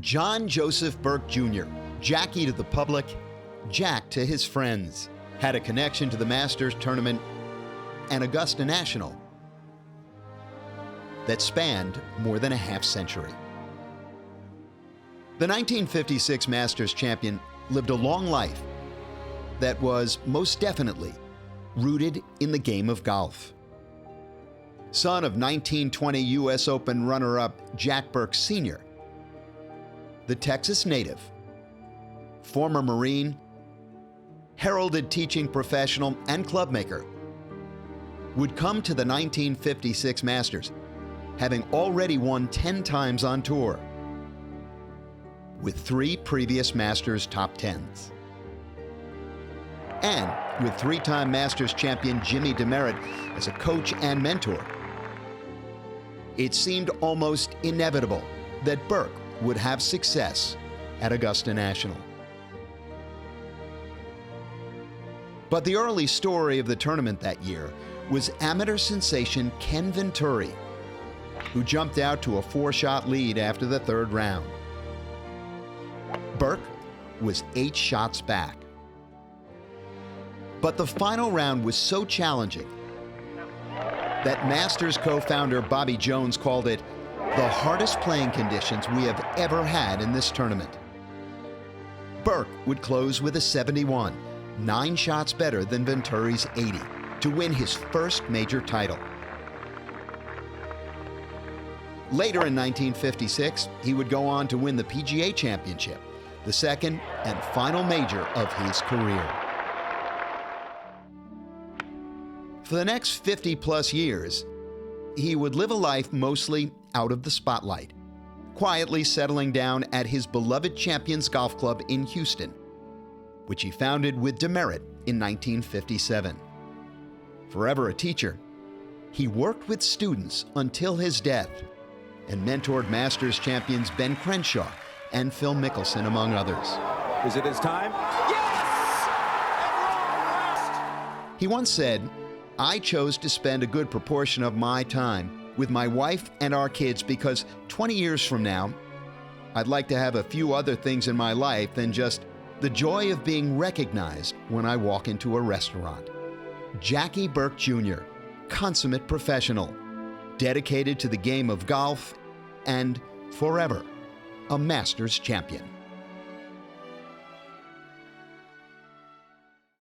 John Joseph Burke Jr., Jackie to the public, Jack to his friends, had a connection to the Masters tournament and Augusta National that spanned more than a half-century. The 1956 Masters champion lived a long life that was most definitely rooted in the game of golf. Son of 1920 U.S. Open runner-up Jack Burke Sr., the Texas native, former Marine, heralded teaching professional, and clubmaker, would come to the 1956 Masters having already won 10 times on tour, with 3 previous Masters top 10s. And with 3-time Masters champion Jimmy DeMeritt as a coach and mentor, it seemed almost inevitable that Burke would have success at Augusta National. But the early story of the tournament that year was amateur sensation Ken Venturi, who jumped out to a 4-shot lead after the 3rd round. Burke was 8 shots back. But the final round was so challenging that Masters co-founder Bobby Jones called it the hardest playing conditions we have ever had in this tournament. Burke would close with a 71, 9 shots better than Venturi's 80, to win his first major title. Later in 1956, he would go on to win the PGA Championship, the second and final major of his career. For the next 50-plus years, he would live a life mostly out of the spotlight, quietly settling down at his beloved Champions Golf Club in Houston, which he founded with DeMeritt in 1957. Forever a teacher, he worked with students until his death and mentored Masters champions Ben Crenshaw and Phil Mickelson, among others. Is it his time? Yes! He once said, "I chose to spend a good proportion of my time with my wife and our kids because 20 years from now, I'd like to have a few other things in my life than just the joy of being recognized when I walk into a restaurant." Jackie Burke Jr., consummate professional, dedicated to the game of golf, and forever a Masters champion.